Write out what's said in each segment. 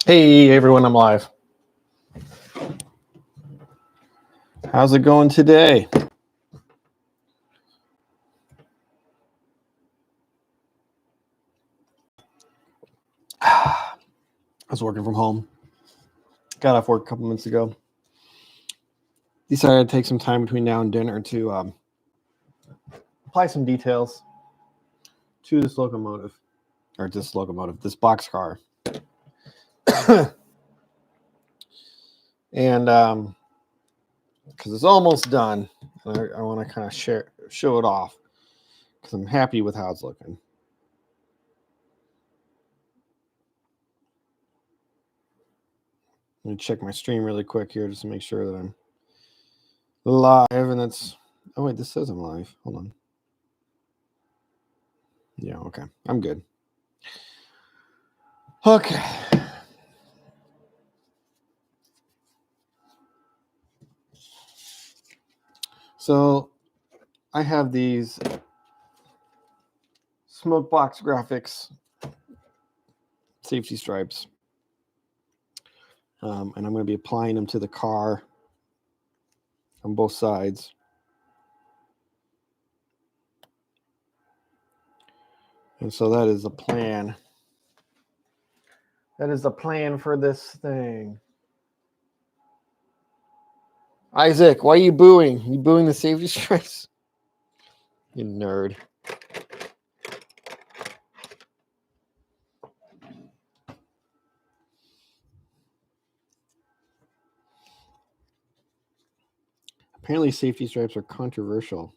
Hey everyone, I'm live. How's it going today? I was working from home. Got off work a couple minutes ago. Decided to take some time between now and dinner to apply some details to this locomotive. This boxcar. And because it's almost done, I want to kind of show it off because I'm happy with how it's looking. Let me check my stream really quick here just to make sure that I'm live. And it's, oh wait, this says I'm live. Hold on. Yeah, okay. I'm good. Okay. So I have these Smokebox Graphics safety stripes. And I'm going to be applying them to the car on both sides. And so that is the plan. That is the plan for this thing. Isaac, why are you booing? You booing the safety stripes? You nerd. Apparently safety stripes are controversial.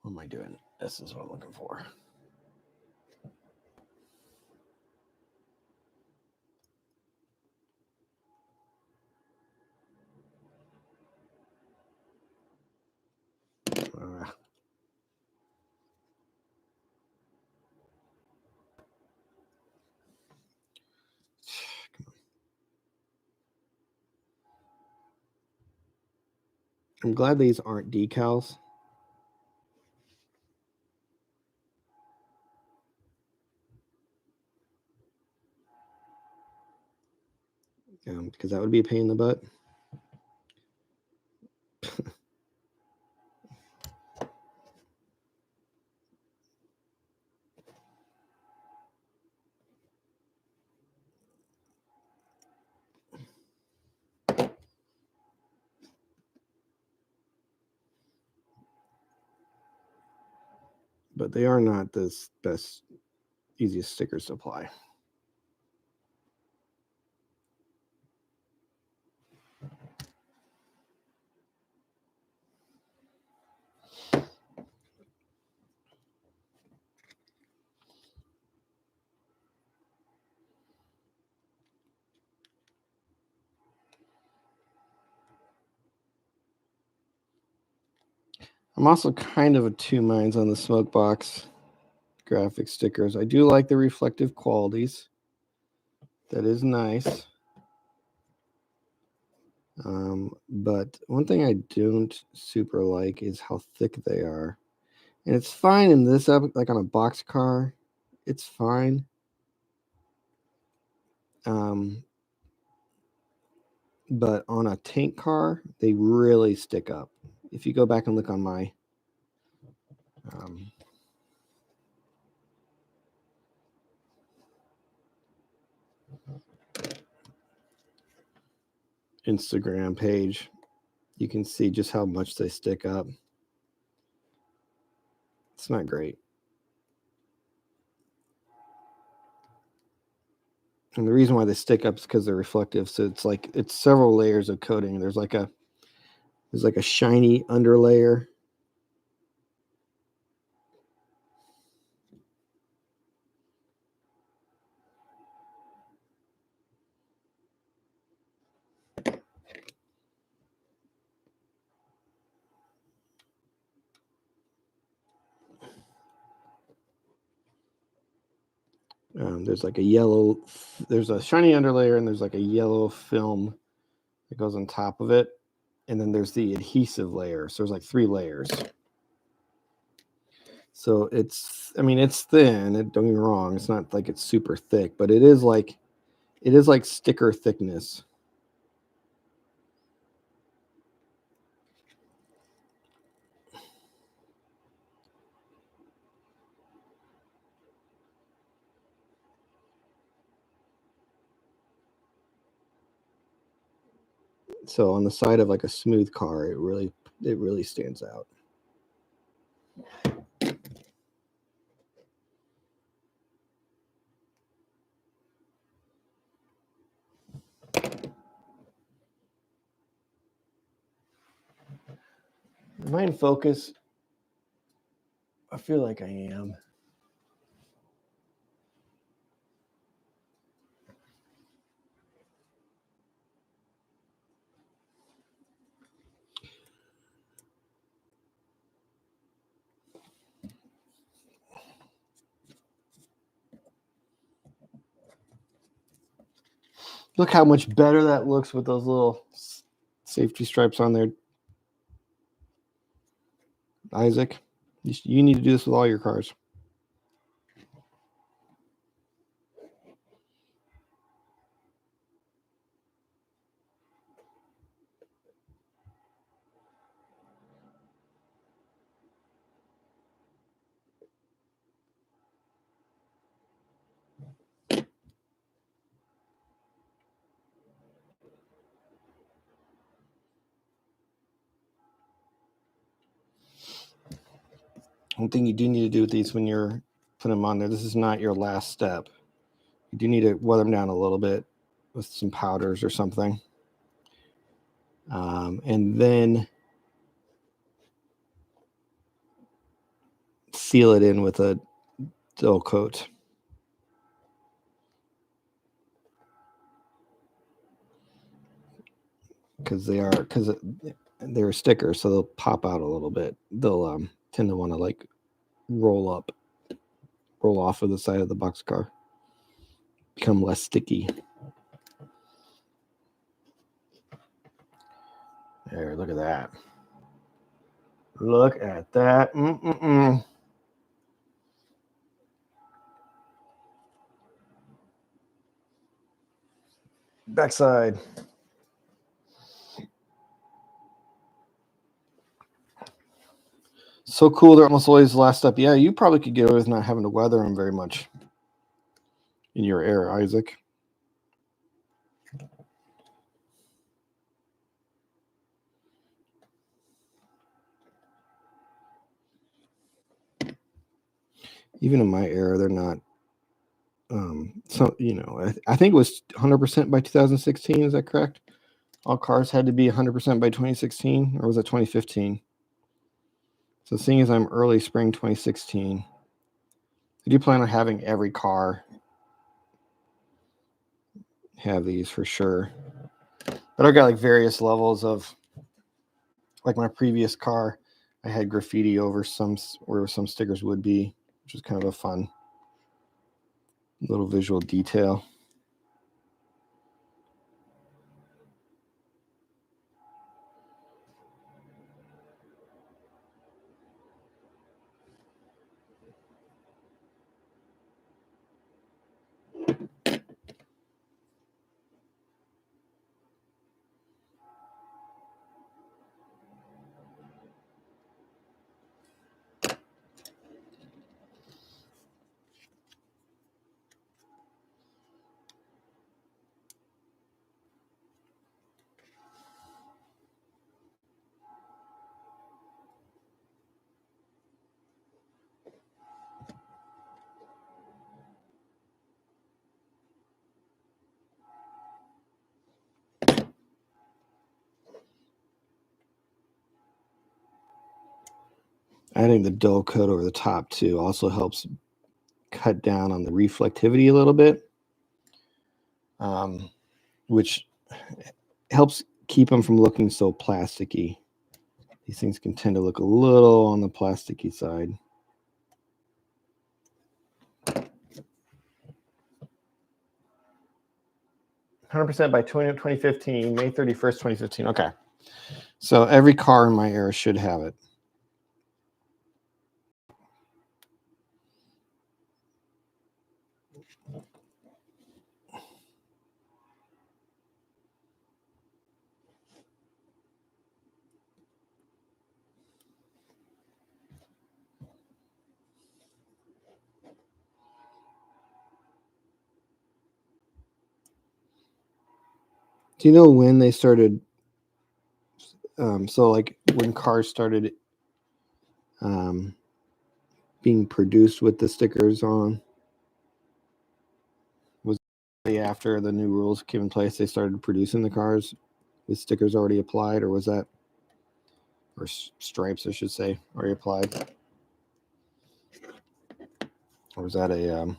What am I doing? This is what I'm looking for. I'm glad these aren't decals. Because that would be a pain in the butt. But they are not the best, easiest stickers to apply. I'm also kind of of two minds on the Smokebox graphic stickers. I do like the reflective qualities. That is nice. But one thing I don't super like is how thick they are. And it's fine in this up, like on a Boxcar, it's fine. But on a tank car, they really stick up. If you go back and look on my Instagram page, you can see just how much they stick up. It's not great. And the reason why they stick up is because they're reflective. So it's several layers of coating. There's like a shiny underlayer. There's like a yellow, there's a shiny underlayer, and there's like a yellow film that goes on top of it. And then there's the adhesive layer. So there's like 3 layers. So it's, I mean, it's thin. Don't get me wrong. It's not like it's super thick, but it is like sticker thickness. So on the side of like a smooth car, it really stands out. Am I in focus? I feel like I am. Look how much better that looks with those little safety stripes on there. Isaac, you need to do this with all your cars. One thing you do need to do with these when you're putting them on there, this is not your last step. You do need to weather them down a little bit with some powders or something. And then seal it in with a dull coat. Because they're stickers, so they'll pop out a little bit. They'll tend to want to like roll off of the side of the boxcar, become less sticky. There, look at that. Look at that. Backside. So cool. They're almost always the last step. Yeah, you probably could get away with not having to weather them very much in your air, Isaac. Even in my era, they're not. So I think it was 100% by 2016. Is that correct? All cars had to be 100% by 2016, or was it 2015? So seeing as I'm early spring 2016, I do plan on having every car have these for sure. But I've got like various levels of, like my previous car, I had graffiti over where some stickers would be, which was kind of a fun little visual detail. Adding the dull coat over the top too also helps cut down on the reflectivity a little bit, which helps keep them from looking so plasticky. These things can tend to look a little on the plasticky side. 100% by 2015, May 31st, 2015. Okay. So every car in my era should have it. Do you know when they started? So like when cars started being produced with the stickers on, was it after the new rules came in place they started producing the cars with stickers already applied, or was that, or stripes I should say, already applied, or was that a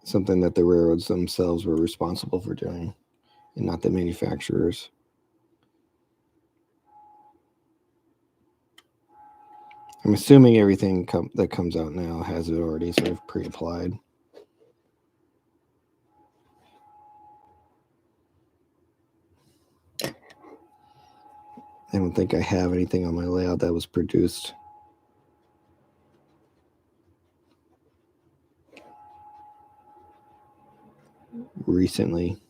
something that the railroads themselves were responsible for doing and not the manufacturers? I'm assuming everything that comes out now has it already sort of pre-applied. I don't think I have anything on my layout that was produced recently.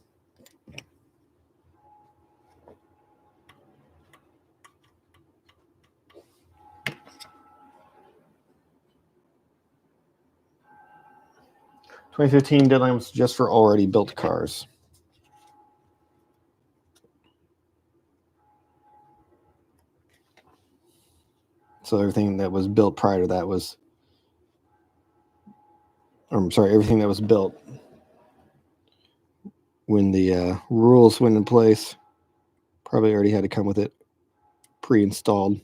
"2015 deadline was just for already built cars." So everything that was built prior to that was, or I'm sorry, everything that was built when the rules went in place probably already had to come with it pre-installed.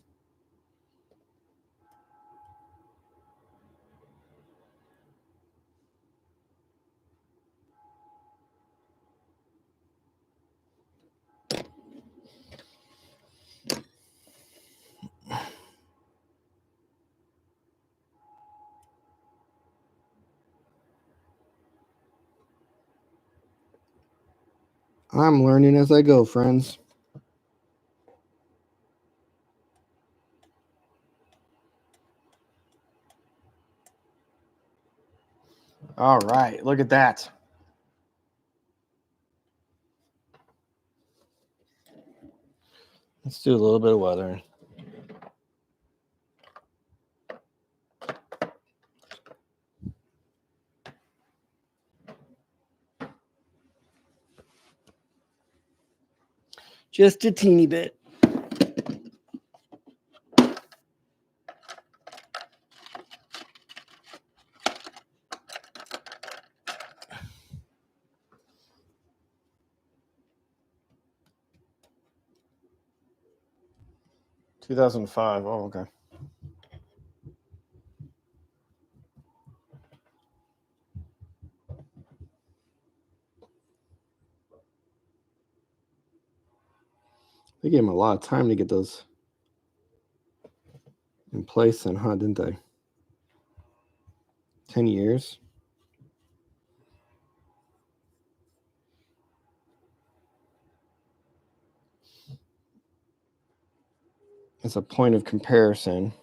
I'm learning as I go, friends. All right, look at that. Let's do a little bit of weather. Just a teeny bit. "2005. Oh, okay. They gave him a lot of time to get those in place, then, huh? Didn't they? 10 years. As a point of comparison,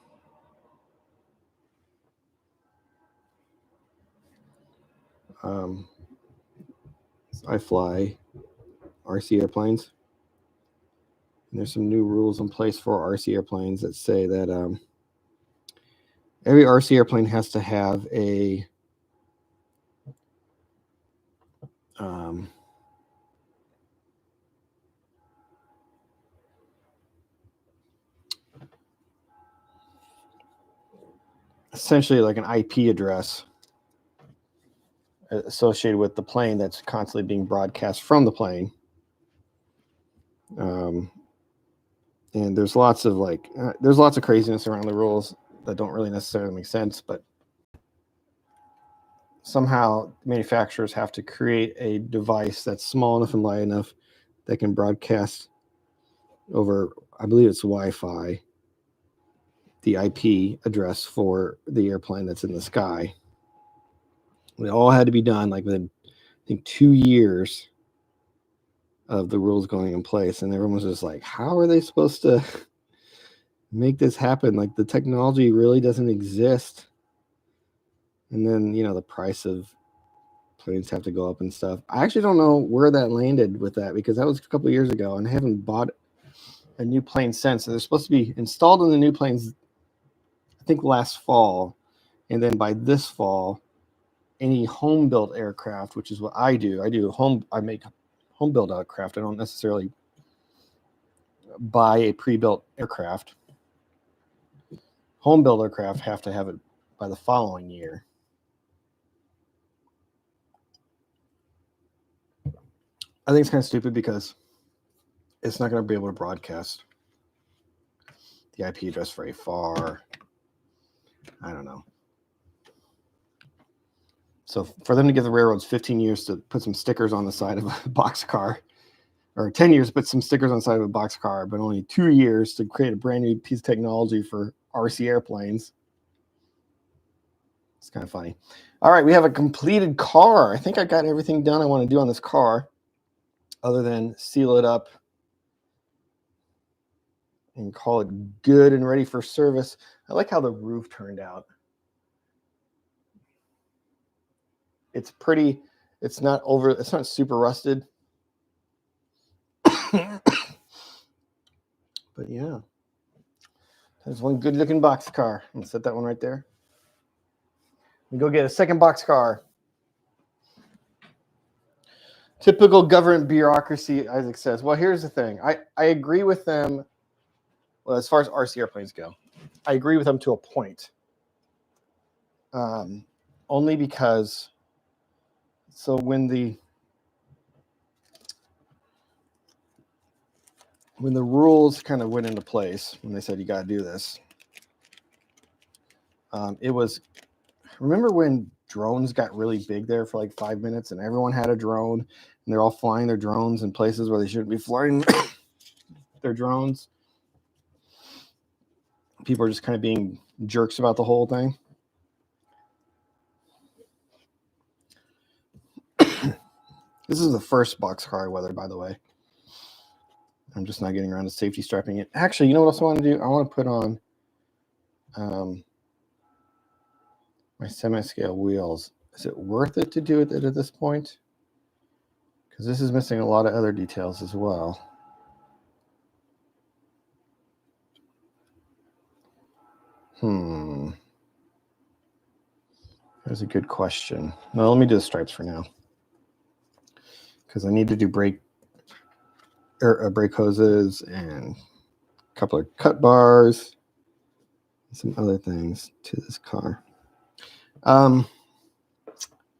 I fly RC airplanes. And there's some new rules in place for RC airplanes that say that every RC airplane has to have a essentially like an IP address associated with the plane that's constantly being broadcast from the plane. And there's lots of craziness around the rules that don't really necessarily make sense, but somehow manufacturers have to create a device that's small enough and light enough that can broadcast over, I believe it's Wi-Fi, the IP address for the airplane that's in the sky. It all had to be done like within, I think, 2 years of the rules going in place, and everyone was just like, how are they supposed to make this happen? Like, the technology really doesn't exist. And then, you know, the price of planes have to go up and stuff. I actually don't know where that landed with that, because that was a couple of years ago, and I haven't bought a new plane since. And they're supposed to be installed in the new planes, I think, last fall. And then by this fall, any home built aircraft, which is what I do. I make home built aircraft. I don't necessarily buy a pre-built aircraft. Home built aircraft have to have it by the following year. I think it's kind of stupid because it's not going to be able to broadcast the IP address very far. I don't know. So for them to give the railroads 15 years to put some stickers on the side of a boxcar, or 10 years to put some stickers on the side of a boxcar, but only 2 years to create a brand new piece of technology for RC airplanes. It's kind of funny. All right, we have a completed car. I think I got everything done I want to do on this car, other than seal it up and call it good and ready for service. I like how the roof turned out. It's pretty. It's not super rusted. But yeah, there's one good looking boxcar. I'm gonna set that one right there. And go get a second boxcar. Typical government bureaucracy, Isaac says. Well, here's the thing. I agree with them. Well, as far as RC airplanes go, I agree with them to a point. Only because, so when the rules kind of went into place, when they said you got to do this, it was, remember when drones got really big there for like 5 minutes and everyone had a drone and they're all flying their drones in places where they shouldn't be flying their drones? People are just kind of being jerks about the whole thing. This is the first boxcar I weathered, by the way. I'm just not getting around to safety strapping it. Actually, you know what else I want to do? I want to put on my semi-scale wheels. Is it worth it to do it at this point? Because this is missing a lot of other details as well. That's a good question. Well, let me do the stripes for now, because I need to do brake hoses and a couple of cut bars, and some other things to this car.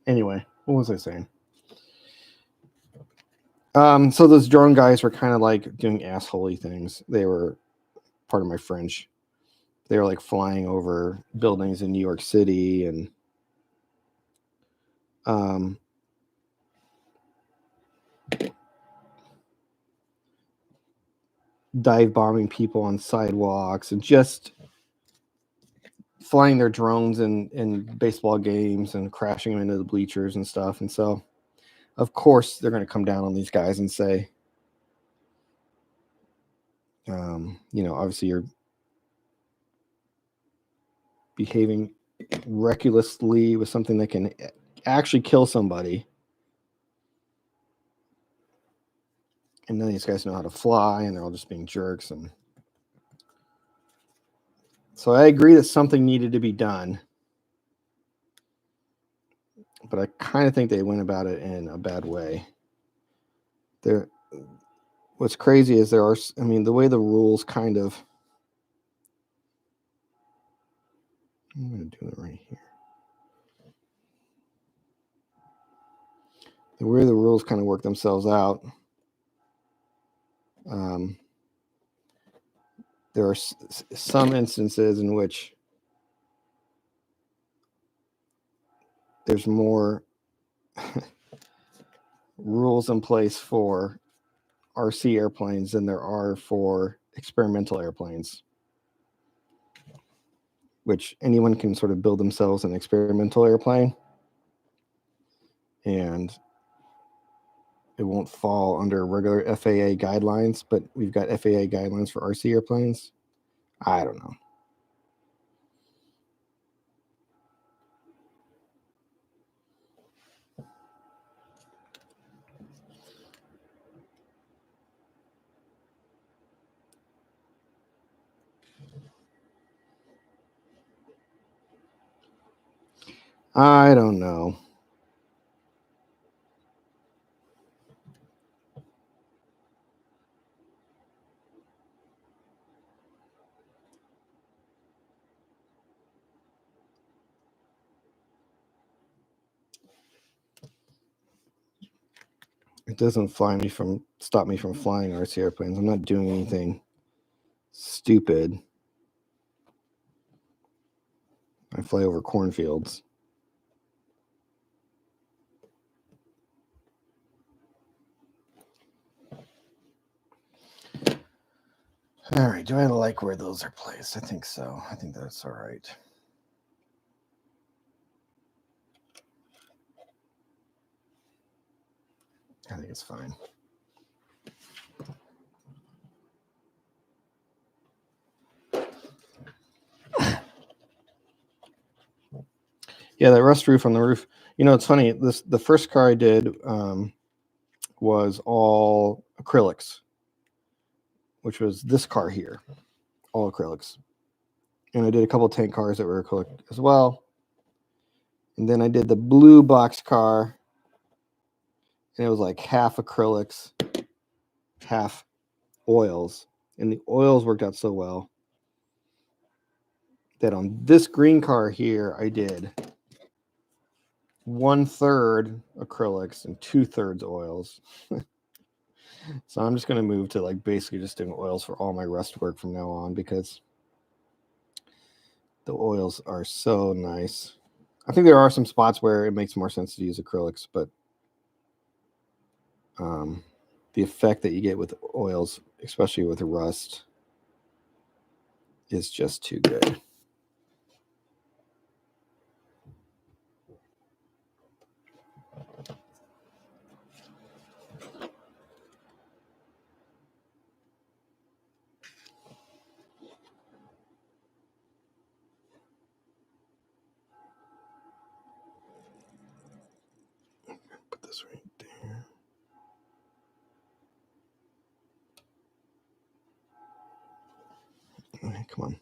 Anyway, what was I saying? So those drone guys were kind of like doing assholey things. They were part of my French. They were like flying over buildings in New York City and dive bombing people on sidewalks and just flying their drones in baseball games and crashing them into the bleachers and stuff. And so, of course, they're going to come down on these guys and say, obviously you're behaving recklessly with something that can actually kill somebody. And then these guys know how to fly, and they're all just being jerks. And so I agree that something needed to be done, but I kind of think they went about it in a bad way. What's crazy is the way the rules kind of, I'm going to do it right here. The way the rules kind of work themselves out, there are some instances in which there's more rules in place for RC airplanes than there are for experimental airplanes. which anyone can sort of build themselves an experimental airplane, and it won't fall under regular FAA guidelines, but we've got FAA guidelines for RC airplanes. I don't know. I don't know. It doesn't stop me from flying RC airplanes. I'm not doing anything stupid. I fly over cornfields. All right, do I like where those are placed? I think so. I think that's all right. I think it's fine. Yeah, that rust roof on the roof. You know, it's funny. The first car I did was all acrylics, which was this car here, all acrylics. And I did a couple of tank cars that were acrylic as well. And then I did the blue Boxcar, and it was like half acrylics, half oils. And the oils worked out so well that on this green car here, I did 1/3 acrylics and 2/3 oils. So I'm just going to move to like basically just doing oils for all my rust work from now on, because the oils are so nice. I think there are some spots where it makes more sense to use acrylics, but the effect that you get with oils, especially with rust, is just too good. Put this right there. All right, come on.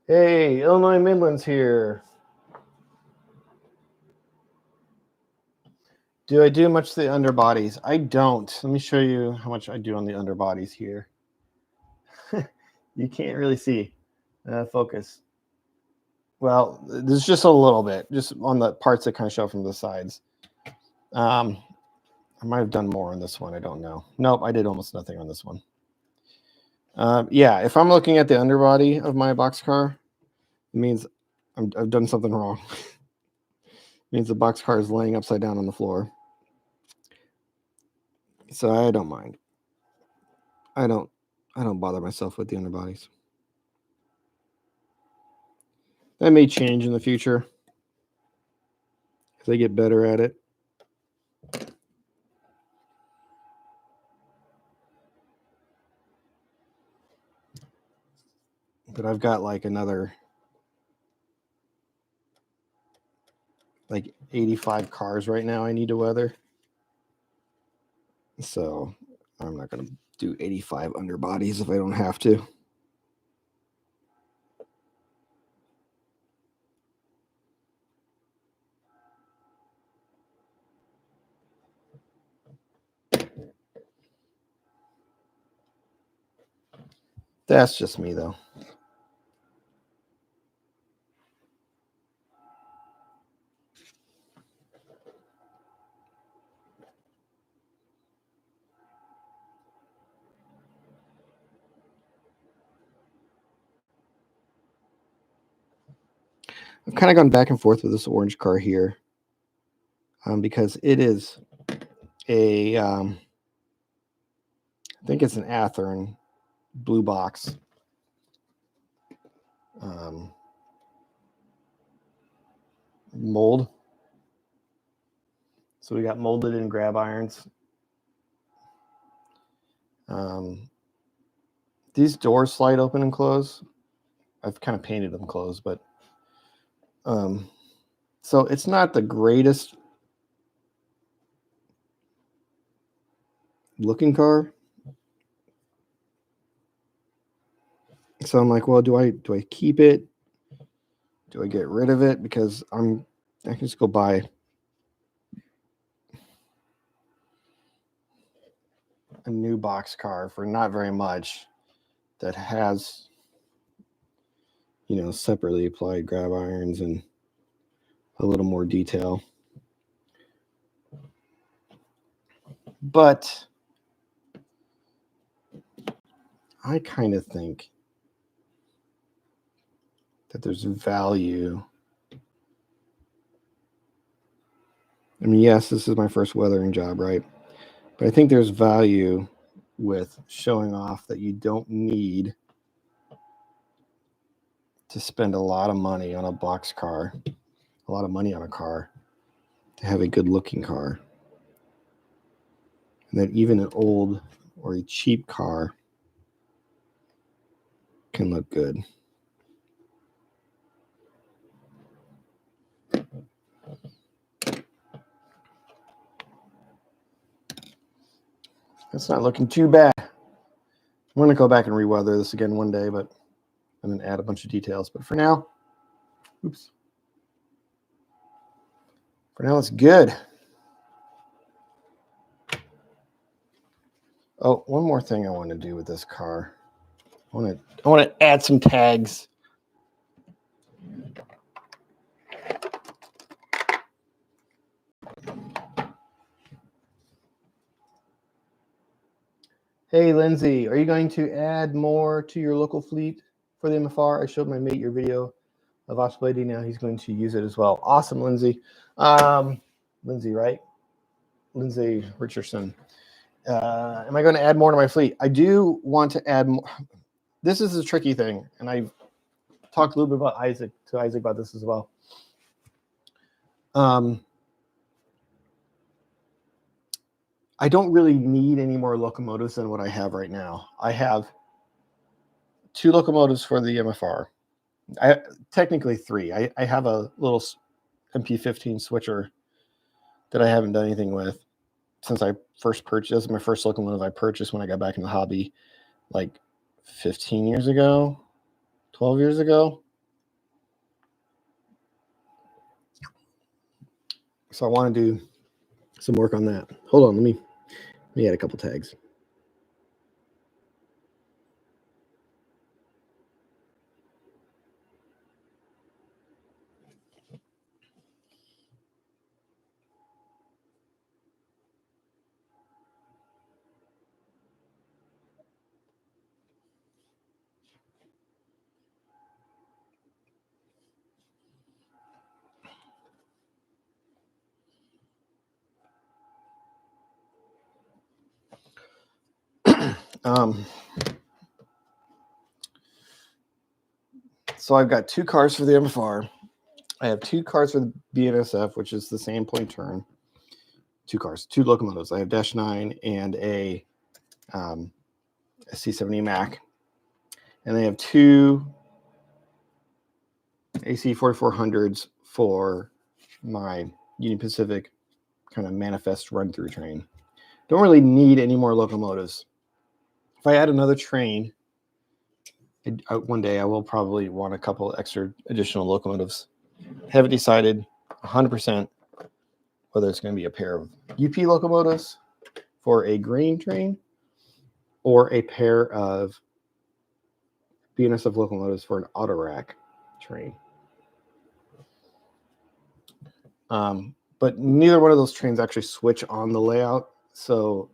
Hey, Illinois Midland's here. Do I do much to the underbodies? I don't. Let me show you how much I do on the underbodies here. You can't really see. Focus. Well, there's just a little bit, just on the parts that kind of show from the sides. I might have done more on this one. I don't know. Nope, I did almost nothing on this one. Yeah, if I'm looking at the underbody of my boxcar, it means I've done something wrong. It means the boxcar is laying upside down on the floor. So I don't mind. I don't bother myself with the underbodies. That may change in the future as I get better at it. But I've got like another like 85 cars right now I need to weather. So I'm not going to do 85 underbodies if I don't have to. That's just me, though. I've kind of gone back and forth with this orange car here because it is a, I think it's an Athearn blue box. Mold. So we got molded in grab irons. These doors slide open and close. I've kind of painted them closed, but so it's not the greatest looking car. So I'm like, well, do I keep it? Do I get rid of it? Because I can just go buy a new Boxcar for not very much that has, separately applied grab irons and a little more detail. But I kind of think that there's value. I mean, yes, this is my first weathering job, right? But I think there's value with showing off that you don't need to spend a lot of money on a Boxcar, a lot of money on a car to have a good looking car. And that even an old or a cheap car can look good. It's not looking too bad. I'm going to go back and re-weather this again one day, but and then add a bunch of details. But for now, it's good. Oh, one more thing I want to do with this car. I want to add some tags. Hey, Lindsay, are you going to add more to your local fleet for the MFR? I showed my mate your video of Underbody. Now he's going to use it as well. Awesome, Lindsay. Lindsay, right? Lindsay Richardson. Am I going to add more to my fleet? I do want to add more. This is a tricky thing, and I've talked a little bit about Isaac about this as well. I don't really need any more locomotives than what I have right now. I have 2 locomotives for the MFR. Technically 3. I have a little MP15 switcher that I haven't done anything with since I first purchased. This is my first locomotive I purchased when I got back in the hobby, like 15 years ago, 12 years ago. So I want to do some work on that. Hold on, let me add a couple tags. So I've got 2 cars for the MFR. I have 2 cars for the BNSF, which is the same point turn. 2 cars, 2 locomotives. I have -9 and a C70 Mac. And they have 2 AC 4400s for my Union Pacific kind of manifest run-through train. Don't really need any more locomotives. If I add another train, one day I will probably want a couple extra additional locomotives. Haven't decided 100% whether it's going to be a pair of UP locomotives for a grain train or a pair of BNSF locomotives for an auto rack train. But neither one of those trains actually switch on the layout, so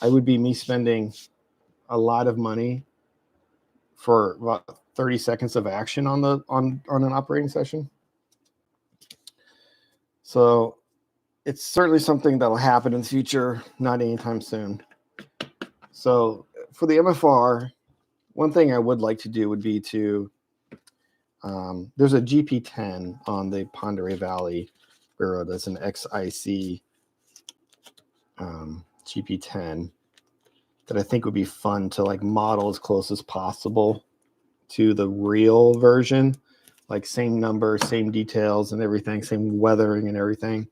I would be spending a lot of money for about 30 seconds of action on an operating session. So it's certainly something that'll happen in the future, not anytime soon. So for the MFR, one thing I would like to do would be to, there's a GP10 on the Ponderay Valley Bureau that's an XIC GP10 that I think would be fun to like model as close as possible to the real version, like same number, same details and everything, same weathering and everything,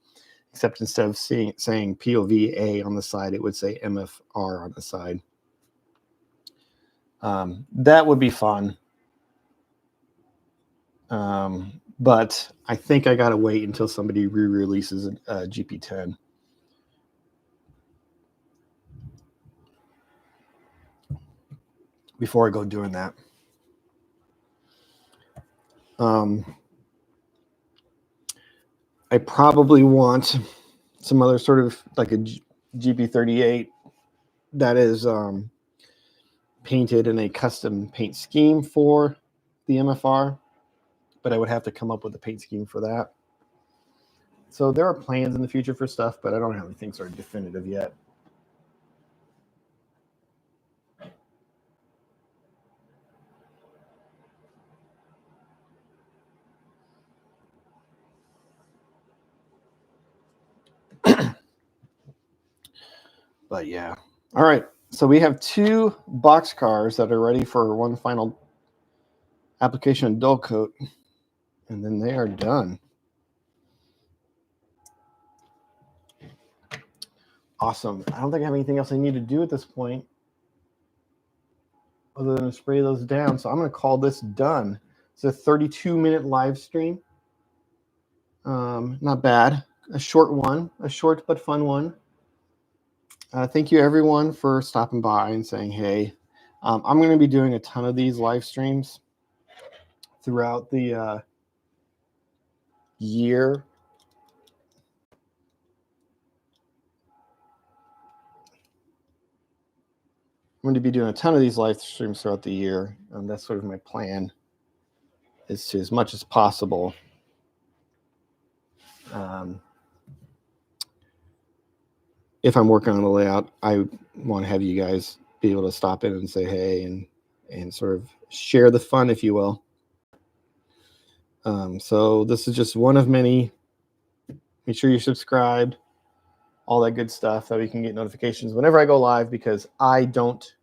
except instead of saying POV-A on the side, it would say MFR on the side. That would be fun. But I think I got to wait until somebody re-releases a GP10. Before I go doing that. I probably want some other sort of like a GP38 that is painted in a custom paint scheme for the MFR, but I would have to come up with a paint scheme for that. So there are plans in the future for stuff, but I don't have anything sort of definitive yet. But yeah. All right. So we have 2 boxcars that are ready for one final application of dull coat, and then they are done. Awesome. I don't think I have anything else I need to do at this point other than spray those down. So I'm going to call this done. It's a 32-minute live stream. Not bad. A short one, a short but fun one. Thank you, everyone, for stopping by and saying hey. I'm going to be doing a ton of these live streams throughout the year. I'm going to be doing a ton of these live streams throughout the year. And that's sort of my plan, is to, as much as possible, if I'm working on the layout, I want to have you guys be able to stop in and say hey and sort of share the fun, if you will. So this is just one of many. Make sure you're subscribed, all that good stuff, that we can get notifications whenever I go live, because I don't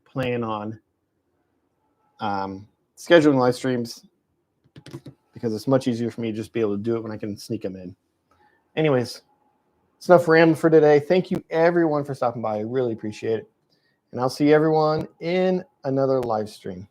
plan on scheduling live streams, because it's much easier for me to just be able to do it when I can sneak them in. Anyways, it's enough rambling for today. Thank you, everyone, for stopping by. I really appreciate it. And I'll see everyone in another live stream.